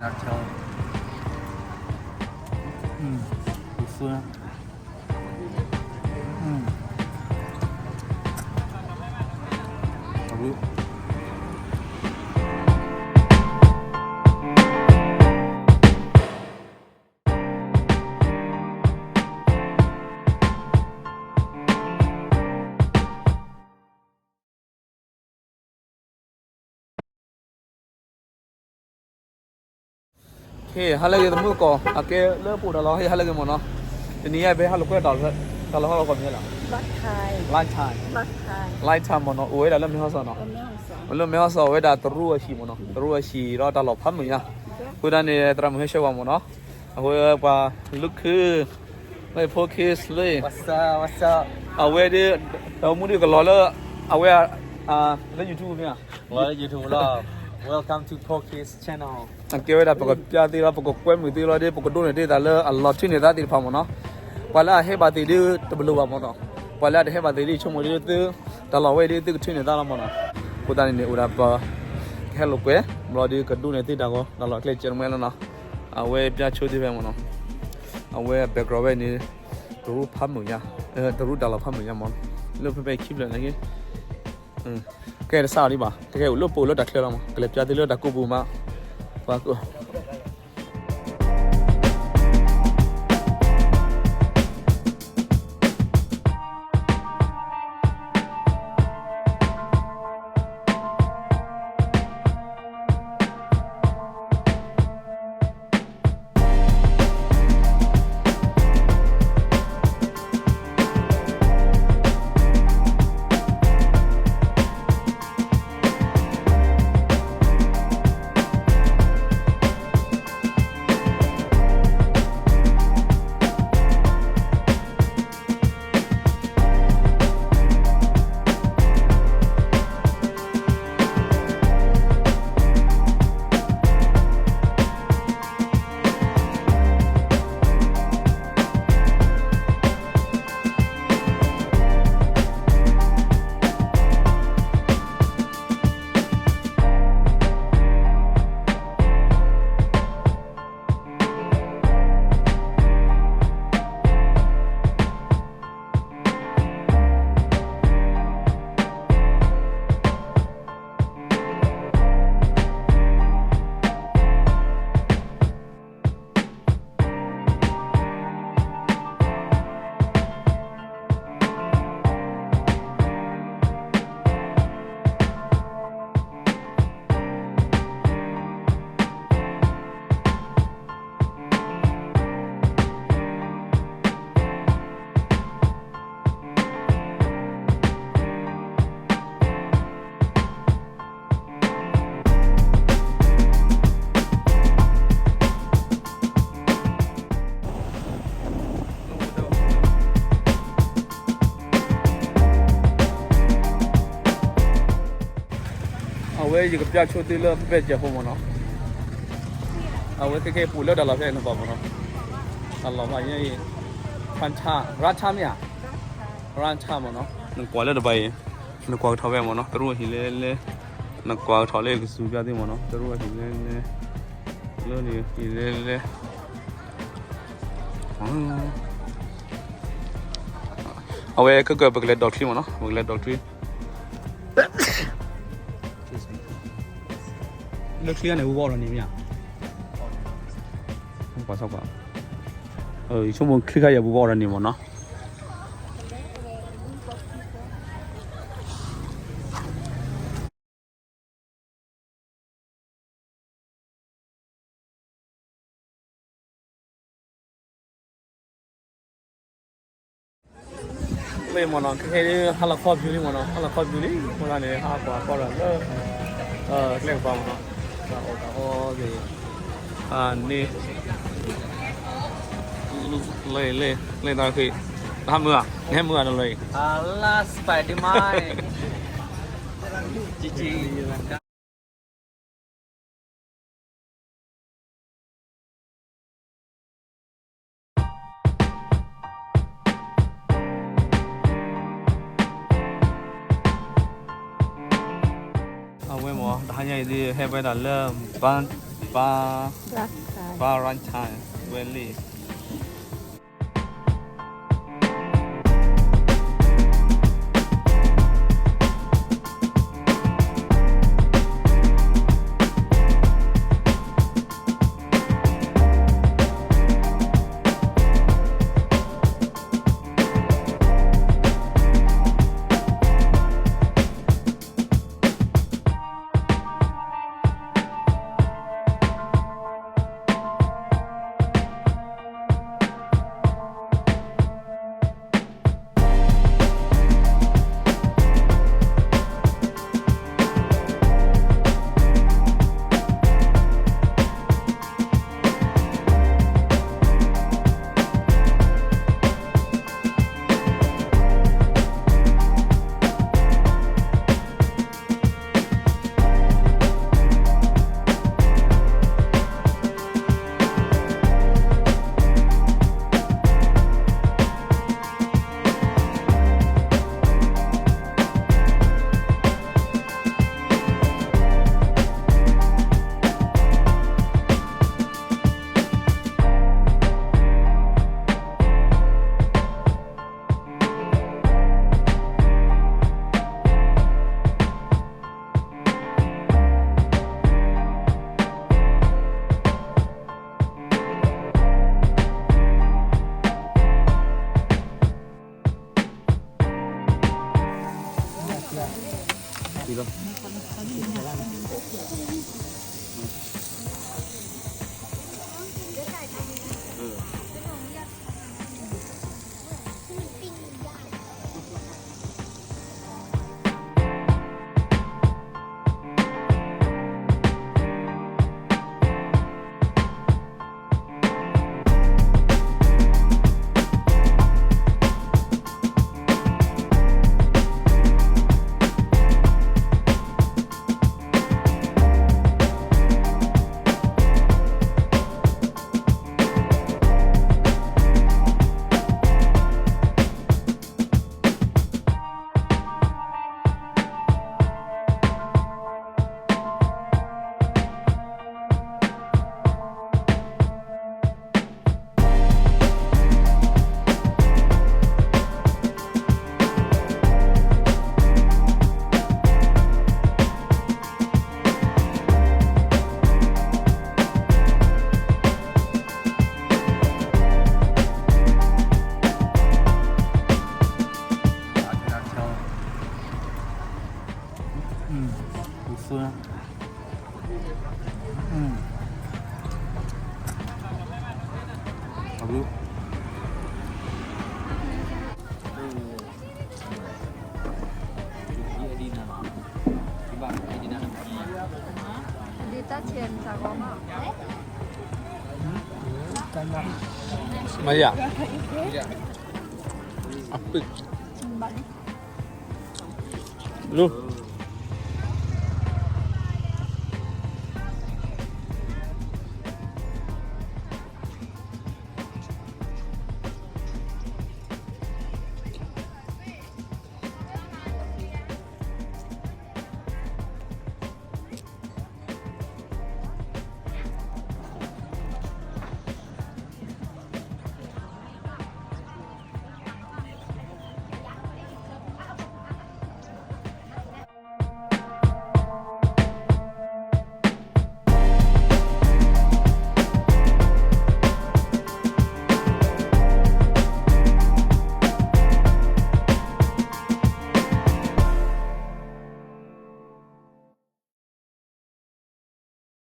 辣椒，不酸，好不？嘿，哈那个怎么搞？啊，给乐布的了，嘿，哈那个么呢？你也别哈路过到了，到了哈路过没了รักไทย？Lunch time， รักไทย lunch time 么呢？我为了没好说呢，คนแม่ของสอน我没好说，为了多入些么呢？多入些，然后到了盘么呀？为了呢，咱们学完么呢？我把 look ไม่พอเคสเลย What's up เอาไว้ดิเรามุ่งดีกับเราแล้วเอาไว้แล้วยูทูบเนี่ย Well, YouTube love. Welcome to Pokey's channel. อันเกี่ยวกับปกติตีเราปกติกวนมือตีเราดิปกติดูเนี่ยแต่ละอัลลอฮ์ที่เนี่ยตีพามันเนาะวันละให้บาตีดิตบลูบามันเนาะวันละให้บาตีดิชั่วโมงดิตีตลอดเวลาดิที่เนี่ยตลอดมันเนาะกูตานี่อุดาปะแค่ลูกเว้ยเราดิกระดูเนี่ยตีดังก็ตลอดเคล็ดเจอร์เมลเนาะเอาไว้พิจารณาดีไปมันเนาะเอาไว้แบ็กกราวด์นี่ตัวรูปภาพมือเนี่ยตัวรูปดาวภาพมือเนี่ยมันเรื่องไปคลิปเลยนะกี้แกจะสาวดีป่ะแกลูกปูลูกดักเคลียร์มั้งเกล็ดจะตีลูกดักกูบูมาฝากกูเอาไว้อยู่กับยาชูตีเลือดเป็ดจะพงมันเนาะเอาไว้แค่ปูเลือดดาราเพื่อนบอกมันเนาะตลอดมาอย่างนี้พันชาราชาเนี่ยราชามันเนาะนึกว่าเลือดไปนึกว่าท้าแวมันเนาะตรู้หิเลเลนึกว่าท้าเล็กสูบยาดีมันเนาะตรู้หิเลเลเลือดนี่หิเลเลเอาไว้ก็เกิดบักเล็ดดอกทรีมันเนาะบักเล็ดดอกทรีเลือกเคลียร์ในวูบอลนี่มั้ยต้องกว่าสักกว่าชั่วโมงคลิกให้วูบอลนี่มั้งเนาะเลยมั้งเนาะแค่นี้ฮัลโหลคอร์บิวนี่มั้งเนาะฮัลโหลคอร์บิวนี่มันเนี่ยฮัลโหลคอร์แล้วเรียกว่ามั้งเนาะโอ้ดีนี่เลยตอนคือทำมือแค่มือนั่นเลย Allah Spiderman. GG. เอาไว้หมอทานใหญ่ดีให้ไปดันเริ่มบ้าน far รักค่ะ far run time really Usul. Abu. Dita Chen chào có mà Maya apik lu